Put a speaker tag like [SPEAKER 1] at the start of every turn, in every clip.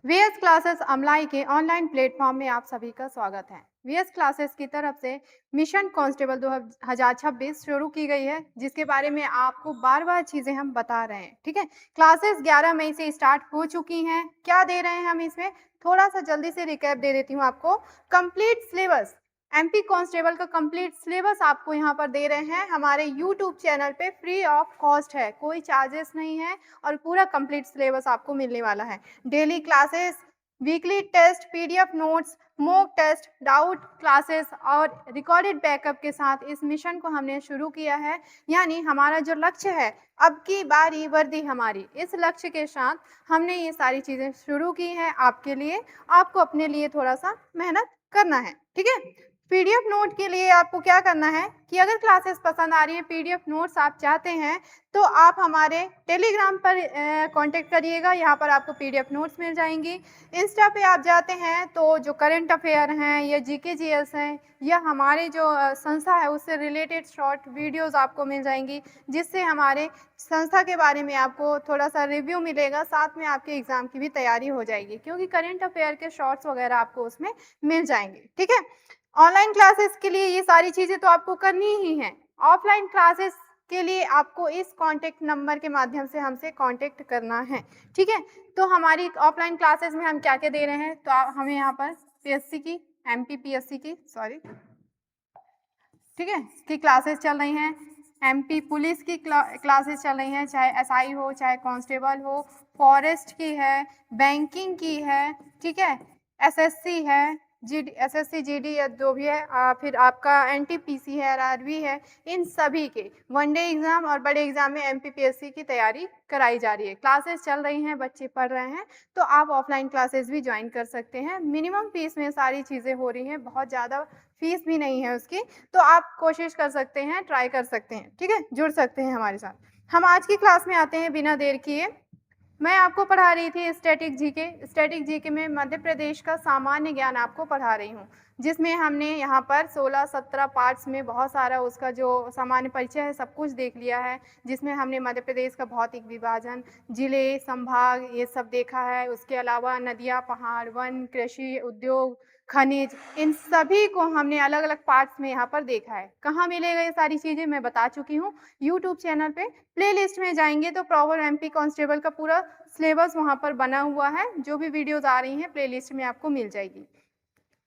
[SPEAKER 1] VS classes Amlai के online platform में आप सभी का स्वागत है। वीएस क्लासेस की तरफ से मिशन कांस्टेबल 2026 शुरू की गई है, जिसके बारे में आपको बार-बार चीज़ें हम बता रहे हैं, ठीक है? क्लासेस 11 मई से स्टार्ट हो चुकी हैं। क्या दे रहे हैं हम इसमें? थोड़ा-सा जल्दी से रिकैप दे देती हूँ आपको। कंप्लीट सिलेबस एमपी कांस्टेबल का कंप्लीट सिलेबस आपको यहाँ पर दे रहे हैं। हमारे यूट्यूब चैनल पे फ्री ऑफ कॉस्ट है, कोई चार्जेस नहीं है और पूरा कंप्लीट सिलेबस आपको मिलने वाला है। Daily classes, weekly test, PDF notes, mock test, doubt classes और रिकॉर्डेड बैकअप के साथ इस मिशन को हमने शुरू किया है। यानी हमारा जो लक्ष्य है, अब की बारी वर्दी हमारी, इस लक्ष्य के साथ हमने ये सारी चीज़ें शुरू की हैं आपके लिए। आपको अपने लिए थोड़ा-सा मेहनत करना है, ठीक है? पीडीएफ नोट के लिए आपको क्या करना है कि अगर क्लासेस पसंद आ रही है, पीडीएफ नोट्स आप चाहते हैं, तो आप हमारे टेलीग्राम पर कांटेक्ट करिएगा, यहाँ पर आपको पीडीएफ नोट्स मिल जाएंगी। इंस्टा पे आप जाते हैं तो जो करंट अफेयर हैं या जीके जीएस हैं या हमारे जो संस्था है उससे रिलेटेड शॉर्ट वीडियोस आपको मिल जाएंगी, जिससे हमारे संस्था के बारे में आपको थोड़ा सा रिव्यू मिलेगा, साथ में आपके एग्जाम की भी तैयारी हो जाएगी, क्योंकि करंट अफेयर के शॉर्ट्स वगैरह आपको उसमें मिल जाएंगे, ठीक है? ऑनलाइन क्लासेस के लिए ये सारी चीज़ें तो आपको करनी ही हैं। ऑफलाइन क्लासेस के लिए आपको इस कॉन्टैक्ट नंबर के माध्यम से हमसे कॉन्टैक्ट करना है, ठीक है? तो हमारी ऑफलाइन क्लासेस में हम क्या-क्या दे रहे हैं, तो आप हमें यहाँ पर पीएससी की, एमपीपीएससी की सॉरी, ठीक है, की क्लासेस चल रही हैं। एमपी पुलिस की क्लासेस चल रही हैं, चाहे एसआई हो, चाहे कांस्टेबल हो, फॉरेस्ट की है, बैंकिंग की है, ठीक है, एसएससी है, जीडी एसएससी जीडी या जो भी है, फिर आपका एनटीपीसी है, आरआरबी है, इन सभी के वनडे एग्जाम और बड़े एग्जाम में एमपीपीएससी की तैयारी कराई जा रही है। क्लासेस चल रही हैं, बच्चे पढ़ रहे हैं, तो आप ऑफलाइन क्लासेस भी ज्वाइन कर सकते हैं। मिनिमम फीस में सारी चीज़ें हो रही हैं, बहुत ज़्यादा फीस भी नहीं है उसकी, तो आप कोशिश कर सकते हैं, ट्राई कर सकते हैं, ठीक है? जुड़ सकते हैं हमारे साथ। हम आज की क्लास में आते हैं बिना देर किए। मैं आपको पढ़ा रही थी स्टैटिक जीके। स्टैटिक जीके में मध्य प्रदेश का सामान्य ज्ञान आपको पढ़ा रही हूँ, जिसमें हमने यहाँ पर 16-17 पार्ट्स में बहुत सारा उसका जो सामान्य परिचय है सब कुछ देख लिया है, जिसमें हमने मध्य प्रदेश का भौतिक विभाजन, जिले, संभाग ये सब देखा है। उसके अलावा नदियाँ, पहाड़, वन, कृषि, उद्योग, खनिज, इन सभी को हमने अलग-अलग पार्ट्स में यहाँ पर देखा है। कहाँ मिलेगा ये सारी चीज़ें मैं बता चुकी हूँ, यूट्यूब चैनल पे प्लेलिस्ट में जाएँगे तो प्रॉपर एमपी कांस्टेबल का पूरा सिलेबस वहाँ पर बना हुआ है, जो भी वीडियोज़ आ रही हैं प्लेलिस्ट में आपको मिल जाएगी।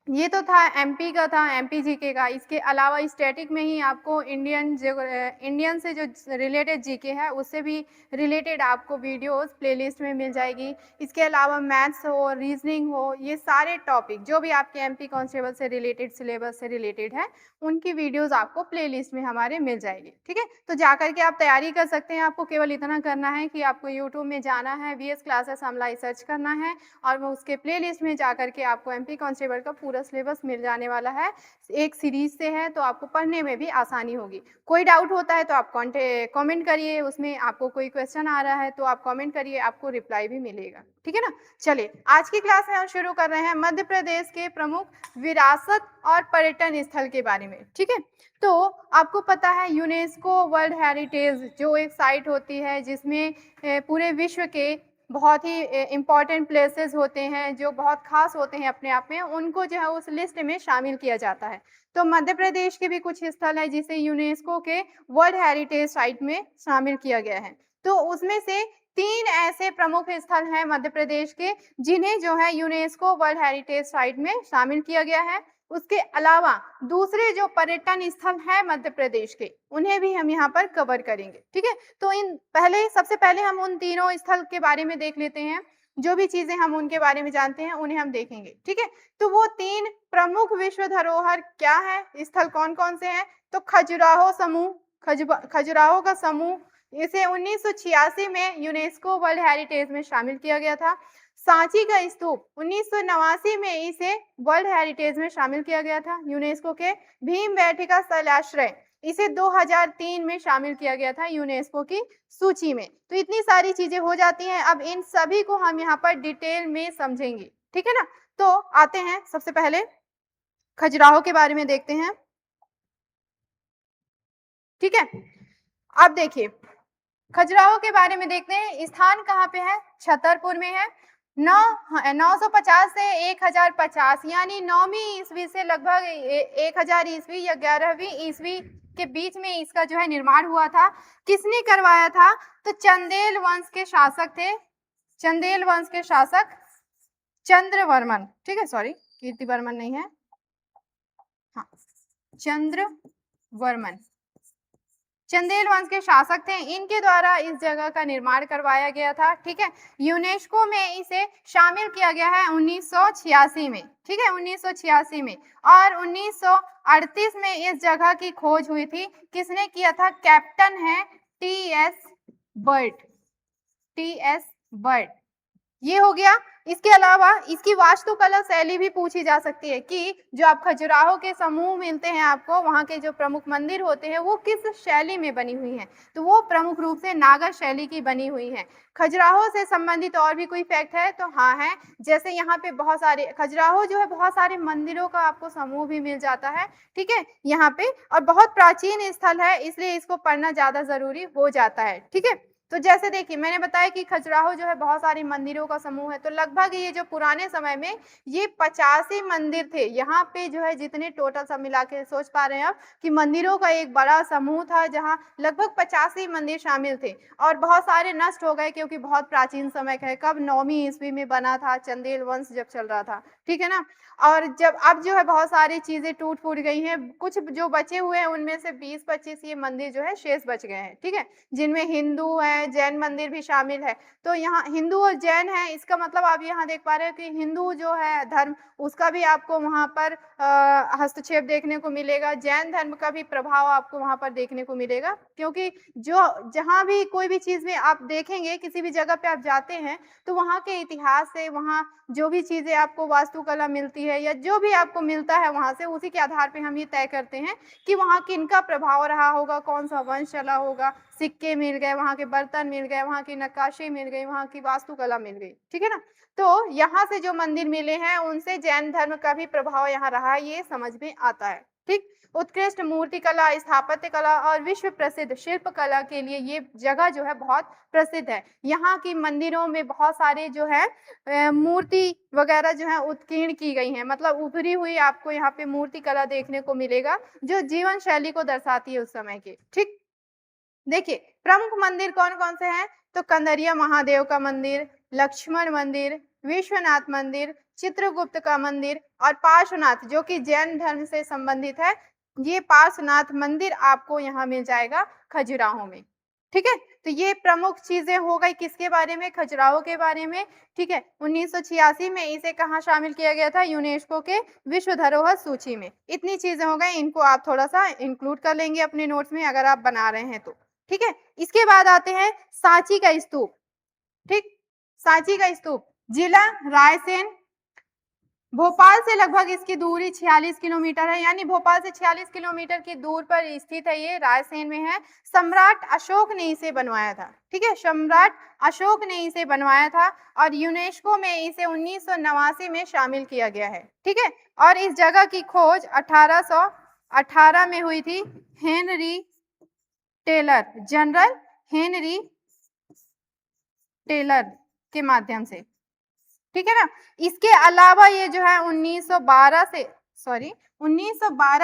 [SPEAKER 1] ये तो था एमपी का था, एमपी जीके का। इसके अलावा स्टैटिक में ही आपको इंडियन से जो रिलेटेड जीके है, उससे भी रिलेटेड आपको वीडियोज़ प्लेलिस्ट में मिल जाएगी। इसके अलावा मैथ्स हो, रीज़निंग हो, ये सारे टॉपिक जो भी आपके एमपी कांस्टेबल से रिलेटेड, सिलेबस से रिलेटेड है, उनकी वीडियोज़ आपको प्लेलिस्ट में हमारे मिल जाएगी, ठीक है? तो जाकर के आप तैयारी कर सकते हैं। आपको केवल इतना करना है कि आपको यूट्यूब में जाना है, वीएस क्लासेस अमलाई सर्च करना है और वो उसके प्लेलिस्ट में जाकर के आपको एमपी कांस्टेबल का पूरा सिलेबस मिल जाने वाला है। एक सीरीज़ से है, तो आपको पढ़ने में भी आसानी होगी। कोई डाउट होता है तो आप कमेंट करिए, उसमें आपको कोई क्वेश्चन आ रहा है तो आप कमेंट करिए, आपको रिप्लाई भी मिलेगा, ठीक है ना? चलिए, आज की क्लास में हम शुरू कर रहे हैं मध्य प्रदेश के प्रमुख विरासत और पर्यटन स्थल के बारे में, ठीक है? तो आपको पता है यूनेस्को वर्ल्ड हेरिटेज जो एक साइट होती है, जिसमें पूरे विश्व के बहुत ही इम्पॉर्टेंट प्लेसेस होते हैं, जो बहुत ख़ास होते हैं अपने आप में, उनको जो है उस लिस्ट में शामिल किया जाता है। तो मध्य प्रदेश के भी कुछ स्थल हैं जिसे यूनेस्को के वर्ल्ड हेरिटेज साइट में शामिल किया गया है। तो उसमें से 3 ऐसे प्रमुख स्थल हैं मध्य प्रदेश के, जिन्हें जो है यूनेस्को वर्ल्ड हेरिटेज साइट में शामिल किया गया है। उसके अलावा दूसरे जो पर्यटन स्थल हैं मध्य प्रदेश के, उन्हें भी हम यहाँ पर कवर करेंगे, ठीक है? तो सबसे पहले हम उन तीनों स्थल के बारे में देख लेते हैं। जो भी चीज़ें हम उनके बारे में जानते हैं, उन्हें हम देखेंगे, ठीक है? तो वो 3 प्रमुख विश्व धरोहर क्या हैं, स्थल कौन-कौन से हैं? तो खजुराहो समूह, खजुराहो का समूह, इसे 1986 में यूनेस्को वर्ल्ड हेरिटेज में शामिल किया गया था। सांची का स्तूप 1989 में इसे वर्ल्ड हेरिटेज में शामिल किया गया था यूनेस्को के। भीमबेटका शैलाश्रय, इसे 2003 में शामिल किया गया था यूनेस्को की सूची में। तो इतनी सारी चीजें हो जाती हैं, अब इन सभी को हम यहाँ पर डिटेल में समझेंगे, ठीक है ना? तो आते हैं, सबसे पहले खजुराहो के बारे में देखते हैं, ठीक है? अब देखिए, खजुराहो के बारे में देखते हैं। स्थान कहाँ पे है? छतरपुर में है। नौ 950 से 1050, यानी 9वीं ईस्वी से लगभग 1000 ईस्वी या 11वीं ईस्वी के बीच में इसका जो है निर्माण हुआ था। किसने करवाया था? तो चंदेल वंश के शासक थे, चंदेल वंश के शासक चंद्रवर्मन, ठीक है, सॉरी कीर्तिवर्मन नहीं है, हाँ चंद्रवर्मन, चंदेल वंश के शासक थे, इनके द्वारा इस जगह का निर्माण करवाया गया था। ठीक है, यूनेस्को में इसे शामिल किया गया है 1986 में, ठीक है 1986 में, और 1938 में इस जगह की खोज हुई थी। किसने किया था? कैप्टन है टी.एस. Burt, T.S.. बर्ट। ये हो गया। इसके अलावा इसकी वास्तुकला शैली भी पूछी जा सकती है कि जो आप खजुराहो के समूह मिलते हैं आपको, वहाँ के जो प्रमुख मंदिर होते हैं वो किस शैली में बनी हुई हैं, तो वो प्रमुख रूप से नागर शैली की बनी हुई हैं। खजुराहो से संबंधित और भी कोई फैक्ट है? तो हाँ है, जैसे यहाँ पे बहुत सारे खजुराहो जो है बहुत सारे मंदिरों का आपको समूह भी मिल जाता है, ठीक है यहाँ पे, और बहुत प्राचीन स्थल है, इसलिए इसको पढ़ना ज्यादा जरूरी हो जाता है। ठीक है, तो जैसे देखिए मैंने बताया कि खजुराहो जो है बहुत सारे मंदिरों का समूह है, तो लगभग ये जो पुराने समय में ये 85 मंदिर थे। यहाँ पे जो है जितने टोटल सब मिला के सोच पा रहे हैं आप कि मंदिरों का एक बड़ा समूह था, जहाँ लगभग 85 मंदिर शामिल थे, और बहुत सारे नष्ट हो गए क्योंकि बहुत प्राचीन समय का है। कब? 9वीं ईस्वी में बना था, चंदेल वंश जब चल रहा था, ठीक है ना। और जब अब जो है बहुत सारी चीजें टूट फूट गई हैं, कुछ जो बचे हुए हैं उनमें से 20-25 ये मंदिर जो है शेष बच गए हैं, ठीक है, जिनमें हिंदू है, जैन मंदिर भी शामिल है। तो यहाँ हिंदू और जैन है, इसका मतलब आप यहाँ देख पा रहे हो कि हिंदू जो है धर्म, उसका भी आपको वहाँ पर हस्तक्षेप देखने को मिलेगा, जैन धर्म का भी प्रभाव आपको वहाँ पर देखने को मिलेगा, क्योंकि जो जहाँ भी कोई भी चीज में आप देखेंगे, किसी भी जगह पे आप जाते हैं, तो वहाँ के इतिहास से, वहाँ जो भी चीजें आपको वास्तुकला मिलती है या जो भी आपको मिलता है वहाँ से, उसी के आधार पे हम ये तय करते हैं कि वहाँ किनका प्रभाव रहा होगा, कौन सा वंश चला होगा। सिक्के मिल गए, वहाँ के बर्तन मिल गए, वहाँ की नक्काशी मिल गई, वहाँ की वास्तुकला मिल गई, ठीक है ना। तो यहाँ से जो मंदिर मिले हैं उनसे जैन धर्म का भी प्रभाव यहाँ रहा है, ये समझ में आता है। ठीक, उत्कृष्ट मूर्ति कला, स्थापत्य कला और विश्व प्रसिद्ध शिल्प कला के लिए ये जगह जो है बहुत प्रसिद्ध है। यहाँ की मंदिरों में बहुत सारे जो है मूर्ति वगैरह जो है उत्कीर्ण की गई हैं, मतलब उभरी हुई आपको यहाँ पे मूर्ति कला देखने को मिलेगा, जो जीवन शैली को दर्शाती है उस समय की। ठीक, देखिए प्रमुख मंदिर कौन कौन से हैं? तो कंदरिया महादेव का मंदिर, लक्ष्मण मंदिर, विश्वनाथ मंदिर, चित्रगुप्त का मंदिर और पार्श्वनाथ, जो कि जैन धर्म से संबंधित है। ये पार्श्वनाथ मंदिर आपको यहाँ मिल जाएगा खजुराहो में। ठीक है, तो ये प्रमुख चीजें हो गई किसके बारे में? खजुराहो के बारे में। ठीक है, 1986 में इसे कहाँ शामिल किया गया था? यूनेस्को के विश्व धरोहर सूची में। इतनी चीजें हो गई, इनको आप थोड़ा सा इंक्लूड कर लेंगे अपने नोट्स में अगर आप बना रहे हैं तो। ठीक है, इसके बाद आते हैं सांची का स्तूप। ठीक, सांची का स्तूप जिला रायसेन, भोपाल से लगभग इसकी दूरी 46 किलोमीटर है, यानी भोपाल से 46 किलोमीटर की दूर पर स्थित है, ये रायसेन में है। सम्राट अशोक ने इसे बनवाया था। ठीक है, सम्राट अशोक ने इसे बनवाया था और यूनेस्को में इसे 1989 में शामिल किया गया है। ठीक है, और इस जगह की खोज 1818 में हुई थी Henry Taylor, general Henry Taylor के माध्यम से। ठीक है ना। इसके अलावा ये जो है 1912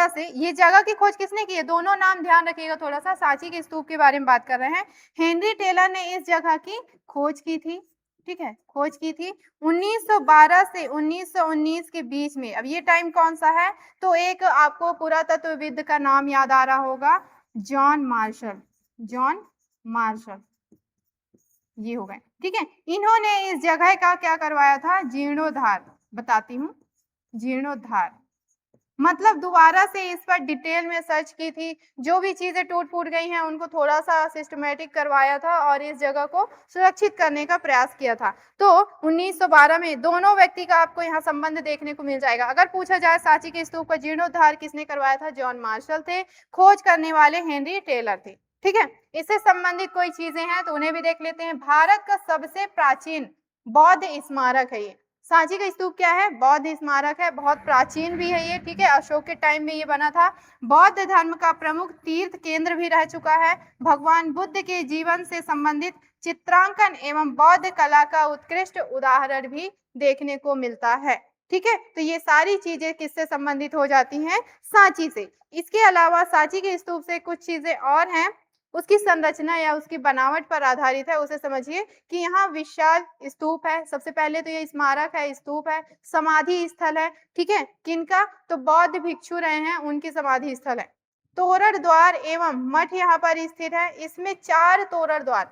[SPEAKER 1] से ये जगह की खोज किसने की है? दोनों नाम ध्यान रखिएगा थोड़ा सा, सांची के स्तूप के बारे में बात कर रहे हैं। हेनरी टेलर ने इस जगह की खोज की थी। ठीक है, खोज की थी 1912 से 1919 के बीच में। अब ये टाइम कौन सा है? तो एक आपको पुरातत्वविद का नाम याद आ रहा होगा, जॉन मार्शल, जॉन मार्शल, ये हो गए। ठीक है, इन्होंने इस जगह का क्या करवाया था? जीर्णोद्धार। बताती हूँ, जीर्णोद्धार मतलब दोबारा से इस पर डिटेल में सर्च की थी, जो भी चीजें टूट फूट गई हैं उनको थोड़ा सा सिस्टमेटिक करवाया था और इस जगह को सुरक्षित करने का प्रयास किया था। तो 1912 में दोनों व्यक्ति का आपको यहाँ संबंध देखने को मिल जाएगा। अगर पूछा जाए सांची के स्तूप का जीर्णोद्धार किसने करवाया था? जॉन मार्शल थे, खोज करने वाले हेनरी टेलर थे। ठीक है, इससे संबंधित कोई चीजें हैं तो उन्हें भी देख लेते हैं। भारत का सबसे प्राचीन बौद्ध स्मारक है ये। सांची का स्तूप क्या है? बौद्ध स्मारक है, बहुत प्राचीन भी है ये। ठीक है, अशोक के टाइम में ये बना था। बौद्ध धर्म का प्रमुख तीर्थ केंद्र भी रह चुका है। भगवान बुद्ध के जीवन से संबंधित चित्रांकन एवं बौद्ध कला का उत्कृष्ट उदाहरण भी देखने को मिलता है। ठीक है, तो ये सारी चीजें किससे संबंधित हो जाती हैं? सांची से। इसके अलावा सांची के स्तूप से कुछ चीजें और हैं, उसकी संरचना या उसकी बनावट पर आधारित है। उसे समझिए कि यहाँ विशाल स्तूप है। सबसे पहले तो ये स्मारक है, स्तूप है, समाधि स्थल है। ठीक है, किनका? तो बौद्ध भिक्षु रहे हैं, उनकी समाधि स्थल है। तोरण द्वार एवं मठ यहाँ पर स्थित है। इसमें 4 तोरण द्वार।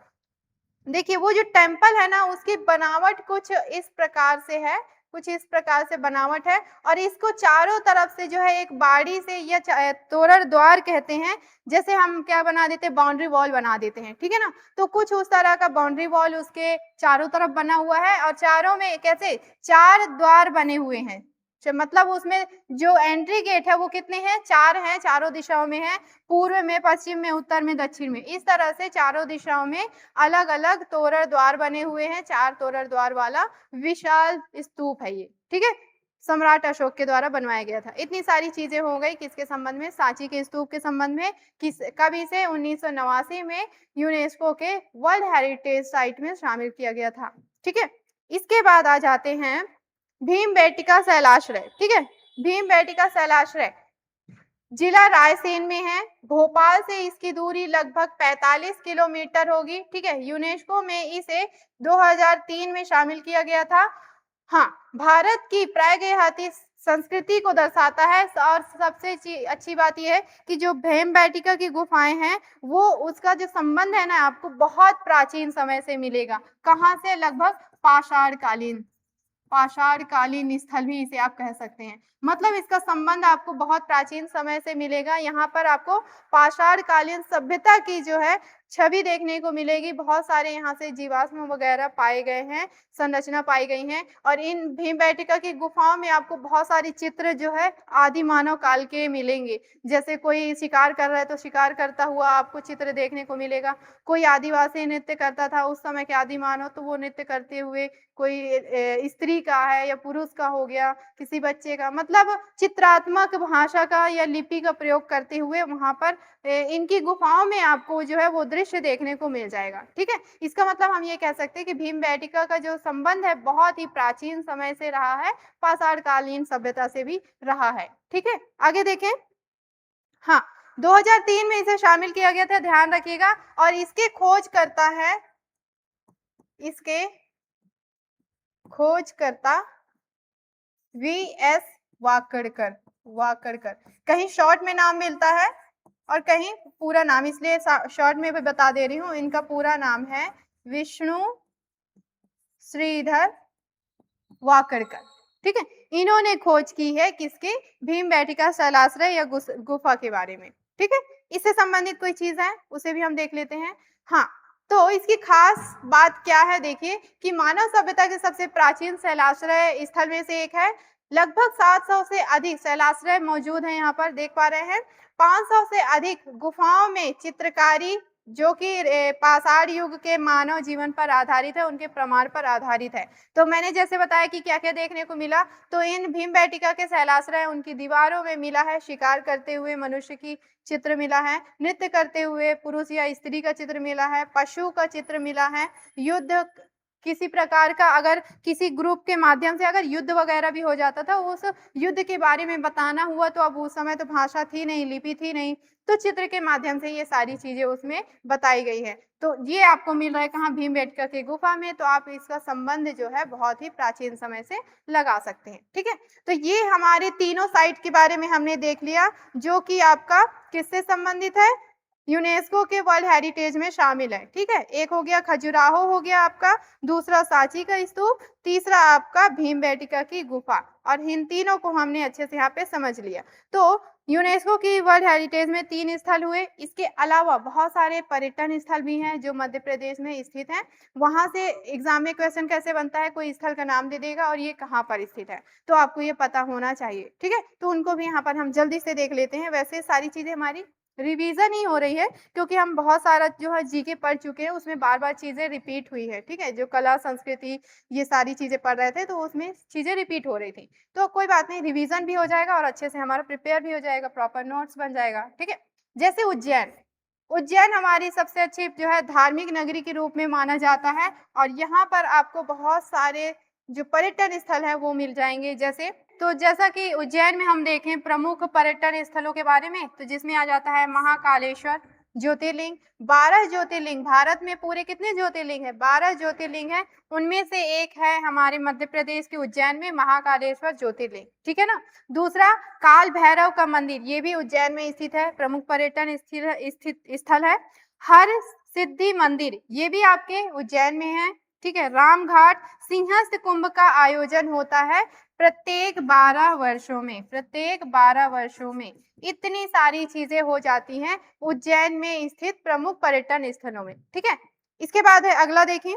[SPEAKER 1] देखिए वो जो टेम्पल है ना, उसकी बनावट कुछ इस प्रकार से है, कुछ इस प्रकार से बनावट है, और इसको चारों तरफ से जो है एक बाड़ी से या तोरण द्वार कहते हैं। जैसे हम क्या बना देते हैं, बाउंड्री वॉल बना देते हैं, ठीक है ना। तो कुछ उस तरह का बाउंड्री वॉल उसके चारों तरफ बना हुआ है, और चारों में कैसे 4 द्वार बने हुए हैं। मतलब उसमें जो एंट्री गेट है वो कितने हैं? 4 हैं, चारों दिशाओं में है, पूर्व में, पश्चिम में, उत्तर में, दक्षिण में। इस तरह से चारों दिशाओं में अलग-अलग तोरण द्वार बने हुए हैं। 4 तोरण द्वार वाला विशाल स्तूप है ये, ठीक है? सम्राट अशोक के द्वारा बनवाया गया था। इतनी सारी चीजें हो गई किसके संबंध में? सांची के स्तूप के संबंध में। कब इसे 1989 में यूनेस्को के वर्ल्ड हेरिटेज साइट में शामिल किया गया था। ठीक है, इसके बाद आ जाते हैं भीमबेटका शैलाश्रय। ठीक है, भीमबेटका शैलाश्रय जिला रायसेन में है। भोपाल से इसकी दूरी लगभग 45 किलोमीटर होगी। ठीक है, यूनेस्को में इसे 2003 में शामिल किया गया था। हाँ, भारत की प्रागैतिहासिक संस्कृति को दर्शाता है, और सबसे अच्छी बात यह है कि जो भीमबेटका की गुफाएं हैं, वो उसका जो संबंध है ना, आपको बहुत प्राचीन समय से मिलेगा। कहाँ से? लगभग पाषाणकालीन स्थल भी इसे आप कह सकते हैं। मतलब इसका संबंध आपको बहुत प्राचीन समय से मिलेगा। यहाँ पर आपको पाषाणकालीन सभ्यता की जो है छवि देखने को मिलेगी। बहुत सारे यहाँ से जीवाश्म वगैरह पाए गए हैं, संरचना पाई गई हैं, और इन भीमबेटका की गुफाओं में आपको बहुत सारे चित्र जो है आदि मानव काल के मिलेंगे। जैसे कोई शिकार कर रहा है तो शिकार करता हुआ आपको चित्र देखने को मिलेगा। कोई आदिवासी नृत्य करता था उस समय के आदि मानव, तो वो नृत्य करते हुए कोई स्त्री का है या पुरुष का हो गया, किसी बच्चे का, मतलब चित्रात्मक भाषा का या लिपि का प्रयोग करते हुए वहां पर इनकी गुफाओं में आपको जो है वो दृश्य देखने को मिल जाएगा। ठीक है, इसका मतलब हम ये कह सकते हैं कि भीमबेटका का जो संबंध है बहुत ही प्राचीन समय से रहा है, पाषाणकालीन सभ्यता से भी रहा है। ठीक है, आगे देखें। हाँ, 2003 में इसे शामिल किया गया था, ध्यान रखिएगा। और इसके खोजकर्ता वीएस वाकड़कर। कहीं शॉर्ट में नाम मिलता है और कहीं पूरा नाम, इसलिए शॉर्ट में भी बता दे रही हूं। इनका पूरा नाम है विष्णु श्रीधर वाकड़कर। ठीक है, इन्होंने खोज की है किसके? भीमबेटका शैलाश्रय या गुफा के बारे में। ठीक है, इससे संबंधित कोई चीज है उसे भी हम देख लेते हैं। हाँ, तो इसकी खास बात क्या है? देखिए कि मानव सभ्यता के सबसे प्राचीन शैलाश्रय स्थल में से एक है। लगभग 700 से अधिक शैलाश्रय मौजूद है, यहाँ पर देख पा रहे हैं। 500 से अधिक गुफाओं में चित्रकारी जो कि पाषाण युग के मानव जीवन पर आधारित है, उनके प्रमाण पर आधारित है। तो मैंने जैसे बताया कि क्या-क्या देखने को मिला, तो इन भीमबेटका के शैलाश्रय, उनकी दीवारों में मिला है शिकार करते हुए मनुष्य की चित्र मिला है, नृत्य करते हुए पुरुष या स्त्री का चित्र मिला है, पशु का चित्र मिला है, युद्ध किसी प्रकार का, अगर किसी ग्रुप के माध्यम से अगर युद्ध वगैरह भी हो जाता था, उस युद्ध के बारे में बताना हुआ, तो अब उस समय तो भाषा थी नहीं, लिपि थी नहीं, तो चित्र के माध्यम से ये सारी चीजें उसमें बताई गई है। तो ये आपको मिल रहा है कहाँ? भीमबेटका की गुफा में। तो आप इसका संबंध जो है बहुत ही प्राचीन समय से लगा सकते हैं। ठीक है, तो ये हमारे तीनों साइट के बारे में हमने देख लिया, जो कि आपका किससे संबंधित है? यूनेस्को के वर्ल्ड हेरिटेज में शामिल है। ठीक है, एक हो गया खजुराहो, हो गया आपका, दूसरा सांची का स्तूप, तीसरा आपका भीमबेटका की गुफा, और इन तीनों को हमने अच्छे से यहाँ पे समझ लिया। तो यूनेस्को की वर्ल्ड हेरिटेज में 3 स्थल हुए। इसके अलावा बहुत सारे पर्यटन स्थल भी हैं जो मध्य प्रदेश में स्थित हैं। वहां से एग्जाम में क्वेश्चन कैसे बनता है, कोई स्थल का नाम दे देगा और ये कहाँ पर स्थित है, तो आपको ये पता होना चाहिए। ठीक है, तो उनको भी यहाँ पर हम जल्दी से देख लेते हैं। वैसे सारी चीजें हमारी रिवीजन ही हो रही है, क्योंकि हम बहुत सारा जो है जीके पढ़ चुके हैं, उसमें बार बार चीजें रिपीट हुई है। ठीक है, जो कला संस्कृति ये सारी चीजें पढ़ रहे थे, तो उसमें चीजें रिपीट हो रही थी। तो कोई बात नहीं, रिवीजन भी हो जाएगा और अच्छे से हमारा प्रिपेयर भी हो जाएगा, प्रॉपर नोट्स बन जाएगा। ठीक है, जैसे उज्जैन, उज्जैन हमारी सबसे अच्छी जो है धार्मिक नगरी के रूप में माना जाता है और यहाँ पर आपको बहुत सारे जो पर्यटन स्थल है वो मिल जाएंगे। जैसा कि उज्जैन में हम देखें प्रमुख पर्यटन स्थलों के बारे में, तो जिसमें आ जाता है महाकालेश्वर ज्योतिर्लिंग। 12 ज्योतिर्लिंग, भारत में पूरे कितने ज्योतिर्लिंग है? 12 ज्योतिर्लिंग है। उनमें से एक है हमारे मध्य प्रदेश के उज्जैन में महाकालेश्वर ज्योतिर्लिंग, ठीक है ना। दूसरा, काल भैरव का मंदिर, ये भी उज्जैन में स्थित है, प्रमुख पर्यटन स्थित स्थल है। हर सिद्धि मंदिर, ये भी आपके उज्जैन में है, ठीक है। रामघाट, सिंहस्थ कुंभ का आयोजन होता है प्रत्येक 12 वर्षों में, प्रत्येक 12 वर्षों में। इतनी सारी चीजें हो जाती हैं उज्जैन में स्थित प्रमुख पर्यटन स्थलों में, ठीक है। इसके बाद है अगला देखिए,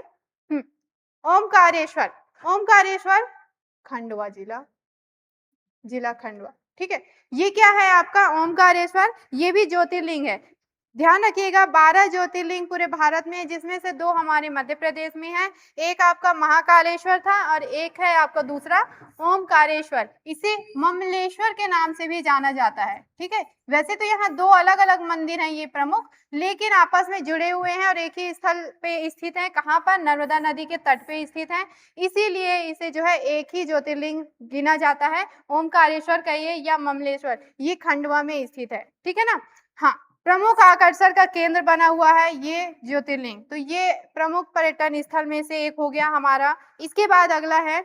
[SPEAKER 1] ओमकारेश्वर। ओमकारेश्वर खंडवा जिला खंडवा, ठीक है। ये क्या है आपका ओमकारेश्वर? ये भी ज्योतिर्लिंग है। ध्यान रखिएगा 12 ज्योतिर्लिंग पूरे भारत में है, जिसमें से 2 हमारे मध्य प्रदेश में है। एक आपका महाकालेश्वर था और एक है आपका दूसरा ओमकारेश्वर। इसे ममलेश्वर के नाम से भी जाना जाता है, ठीक है। वैसे तो यहाँ 2 अलग अलग मंदिर हैं ये प्रमुख, लेकिन आपस में जुड़े हुए हैं और एक ही स्थल पे स्थित है। कहाँ पर? नर्मदा नदी के तट पे स्थित है, इसीलिए इसे जो है एक ही ज्योतिर्लिंग गिना जाता है। ओमकारेश्वर कहिए या ममलेश्वर, ये खंडवा में स्थित है, ठीक है ना। हाँ, प्रमुख आकर्षण का केंद्र बना हुआ है ये ज्योतिर्लिंग, तो ये प्रमुख पर्यटन स्थल में से एक हो गया हमारा। इसके बाद अगला है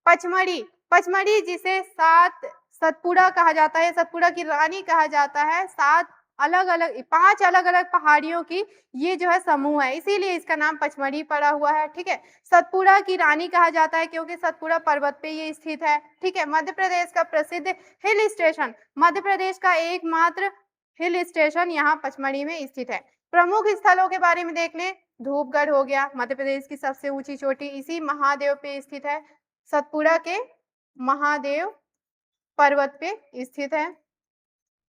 [SPEAKER 1] पचमढ़ी। पचमढ़ी जिसे सात सतपुड़ा कहा जाता है, सतपुड़ा की रानी कहा जाता है। 5 अलग अलग पहाड़ियों की ये जो है समूह है, इसीलिए इसका नाम पचमढ़ी पड़ा हुआ है, ठीक है। सतपुड़ा की रानी कहा जाता है क्योंकि सतपुड़ा पर्वत पे ये स्थित है, ठीक है। मध्य प्रदेश का प्रसिद्ध हिल स्टेशन, मध्य प्रदेश का एकमात्र हिल स्टेशन यहाँ पचमढ़ी में स्थित है। प्रमुख स्थलों के बारे में देख लें, धूपगढ़ हो गया, मध्य प्रदेश की सबसे ऊंची चोटी, इसी महादेव पे स्थित है। सतपुड़ा के महादेव पर्वत पे स्थित है,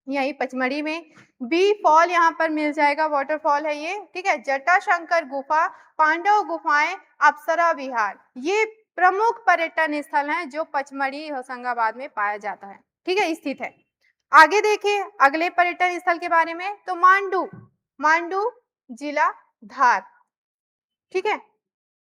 [SPEAKER 1] यही पचमढ़ी में। बी फॉल यहाँ पर मिल जाएगा, वाटरफॉल है ये, ठीक है। जटाशंकर गुफा, पांडव गुफाएं, अप्सरा विहार, ये प्रमुख पर्यटन स्थल हैं जो पचमढ़ी होशंगाबाद में पाया जाता है, ठीक है, स्थित है। आगे देखिए अगले पर्यटन स्थल के बारे में, तो मांडू, मांडू जिला धार, ठीक है।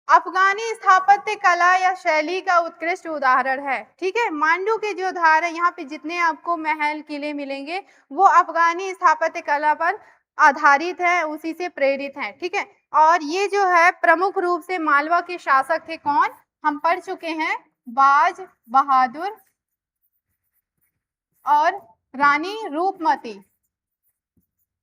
[SPEAKER 1] अफगानी स्थापत्य कला या शैली का उत्कृष्ट उदाहरण है, ठीक है। मांडू के जो धार है, यहाँ पे जितने आपको महल किले मिलेंगे वो अफगानी स्थापत्य कला पर आधारित है, उसी से प्रेरित है, ठीक है। और ये जो है प्रमुख रूप से मालवा के शासक थे कौन? हम पढ़ चुके हैं, बाज बहादुर और रानी रूपमती।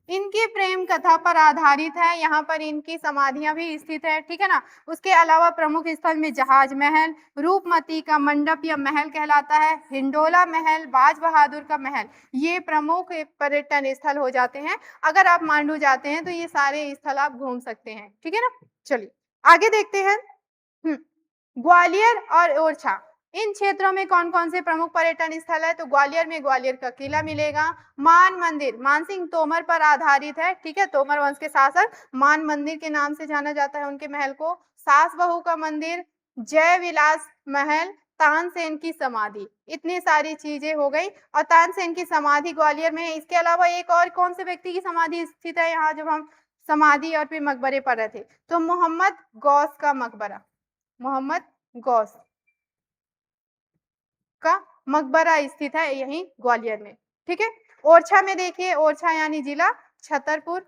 [SPEAKER 1] इनकी प्रेम कथा पर आधारित है, यहाँ पर इनकी समाधियां भी स्थित है, ठीक है ना। उसके अलावा प्रमुख स्थल में जहाज महल, रूपमती का मंडप या महल कहलाता है, हिंडोला महल, बाज बहादुर का महल, ये प्रमुख पर्यटन स्थल हो जाते हैं। अगर आप मांडू जाते हैं तो ये सारे स्थल आप घूम सकते हैं, ठीक है ना। चलिए आगे देखते हैं। ग्वालियर और ओरछा, इन क्षेत्रों में कौन कौन से प्रमुख पर्यटन स्थल है? तो ग्वालियर में ग्वालियर का किला मिलेगा, मान मंदिर, मानसिंह तोमर पर आधारित है, ठीक है, तोमर वंश के शासक, मान मंदिर के नाम से जाना जाता है उनके महल को। सास बहू का मंदिर, जय विलास महल, तानसेन की समाधि, इतनी सारी चीजें हो गई। और तानसेन की समाधि ग्वालियर में है। इसके अलावा एक और कौन से व्यक्ति की समाधि स्थित है यहाँ, जब हम समाधि और फिर मकबरे पढ़ रहे थे, तो मोहम्मद गौस का मकबरा, मोहम्मद गौस का मकबरा स्थित है यहीं ग्वालियर में, ठीक है। ओरछा में देखिए, ओरछा यानी जिला छतरपुर,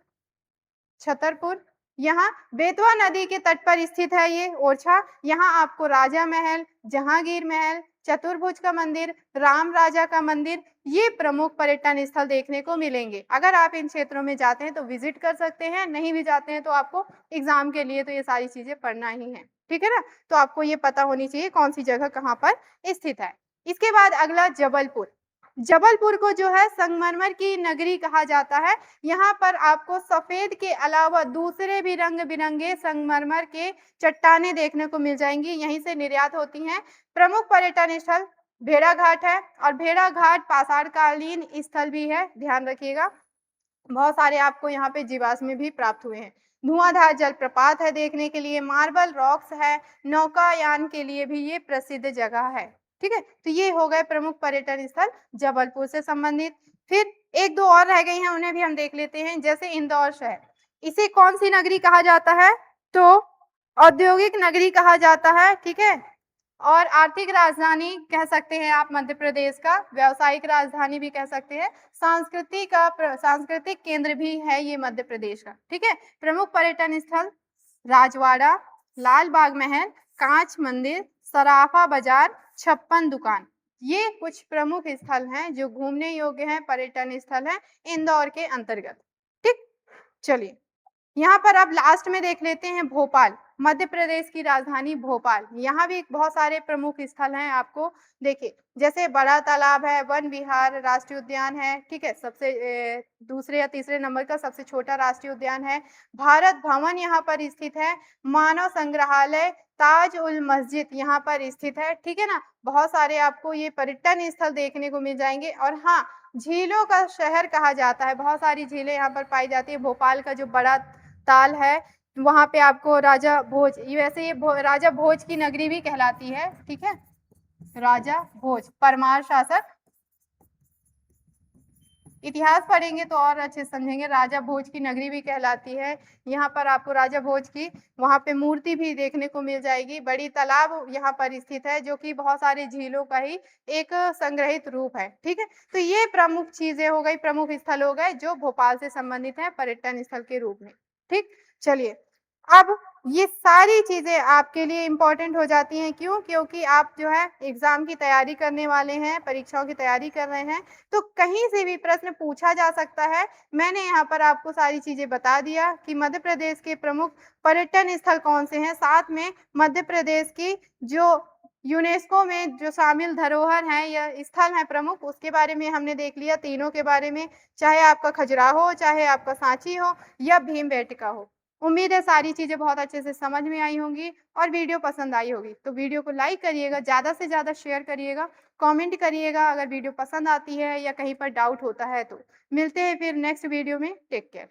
[SPEAKER 1] छतरपुर, यहाँ बेतवा नदी के तट पर स्थित है ये ओरछा। यहाँ आपको राजा महल, जहांगीर महल, चतुर्भुज का मंदिर, राम राजा का मंदिर, ये प्रमुख पर्यटन स्थल देखने को मिलेंगे। अगर आप इन क्षेत्रों में जाते हैं तो विजिट कर सकते हैं, नहीं भी जाते हैं तो आपको एग्जाम के लिए तो ये सारी चीजें पढ़ना ही है, ठीक है ना। तो आपको ये पता होनी चाहिए कौन सी जगह कहाँ पर स्थित है। इसके बाद अगला जबलपुर। जबलपुर को जो है संगमरमर की नगरी कहा जाता है। यहाँ पर आपको सफेद के अलावा दूसरे भी रंग बिरंगे संगमरमर के चट्टानें देखने को मिल जाएंगी, यहीं से निर्यात होती हैं। प्रमुख पर्यटन स्थल भेड़ाघाट है और भेड़ाघाट पाषाणकालीन स्थल भी है, ध्यान रखिएगा। बहुत सारे आपको यहाँ पे जीवाश्म भी प्राप्त हुए हैं। धुआंधार जलप्रपात है देखने के लिए, मार्बल रॉक्स है, नौकायान के लिए भी ये प्रसिद्ध जगह है, ठीक है। तो ये हो गए प्रमुख पर्यटन स्थल जबलपुर से संबंधित। फिर एक दो और रह गई हैं, उन्हें भी हम देख लेते हैं, जैसे इंदौर शहर। इसे कौन सी नगरी कहा जाता है? तो औद्योगिक नगरी कहा जाता है, ठीक है। और आर्थिक राजधानी कह सकते हैं आप मध्य प्रदेश का, व्यावसायिक राजधानी भी कह सकते हैं, सांस्कृतिक केंद्र भी है ये मध्य प्रदेश का, ठीक है। प्रमुख पर्यटन स्थल राजवाड़ा, लाल बाग महल, कांच मंदिर, सराफा बाजार, छप्पन दुकान, ये कुछ प्रमुख स्थल हैं जो घूमने योग्य हैं, पर्यटन स्थल हैं इंदौर के अंतर्गत, ठीक। चलिए, यहाँ पर अब लास्ट में देख लेते हैं भोपाल, मध्य प्रदेश की राजधानी भोपाल। यहाँ भी बहुत सारे प्रमुख स्थल हैं आपको, देखिए जैसे बड़ा तालाब है, वन विहार राष्ट्रीय उद्यान है, ठीक है, सबसे दूसरे या तीसरे नंबर का सबसे छोटा राष्ट्रीय उद्यान है। भारत भवन यहाँ पर स्थित है, मानव संग्रहालय, ताज उल मस्जिद यहाँ पर स्थित है, ठीक है ना। बहुत सारे आपको ये पर्यटन स्थल देखने को मिल जाएंगे। और हाँ, झीलों का शहर कहा जाता है, बहुत सारी झीलें यहाँ पर पाई जाती है। भोपाल का जो बड़ा ताल है, वहाँ पे आपको राजा भोज, ये वैसे ये राजा भोज की नगरी भी कहलाती है, ठीक है। राजा भोज परमार शासक, इतिहास पढ़ेंगे तो और अच्छे से समझेंगे। राजा भोज की नगरी भी कहलाती है। यहाँ पर आपको राजा भोज की वहाँ पे मूर्ति भी देखने को मिल जाएगी। बड़ी तालाब यहाँ पर स्थित है जो कि बहुत सारी झीलों का ही एक संग्रहित रूप है, ठीक है। तो ये प्रमुख चीजें हो गई, प्रमुख स्थल हो गए जो भोपाल से संबंधित है पर्यटन स्थल के रूप में, ठीक। चलिए, अब ये सारी चीज़ें आपके लिए इम्पोर्टेंट हो जाती हैं, क्यों? क्योंकि आप जो है एग्ज़ाम की तैयारी करने वाले हैं, परीक्षाओं की तैयारी कर रहे हैं, तो कहीं से भी प्रश्न पूछा जा सकता है। मैंने यहाँ पर आपको सारी चीज़ें बता दिया कि मध्य प्रदेश के प्रमुख पर्यटन स्थल कौन से हैं, साथ में मध्य प्रदेश की जो यूनेस्को में जो शामिल धरोहर हैं या स्थल हैं प्रमुख, उसके बारे में हमने देख लिया, तीनों के बारे में, चाहे आपका खजुराहो हो, चाहे आपका सांची हो या भीमबेटका हो। उम्मीद है सारी चीज़ें बहुत अच्छे से समझ में आई होंगी और वीडियो पसंद आई होगी। तो वीडियो को लाइक करिएगा, ज़्यादा से ज़्यादा शेयर करिएगा, कमेंट करिएगा अगर वीडियो पसंद आती है या कहीं पर डाउट होता है तो। मिलते हैं फिर नेक्स्ट वीडियो में, टेक केयर।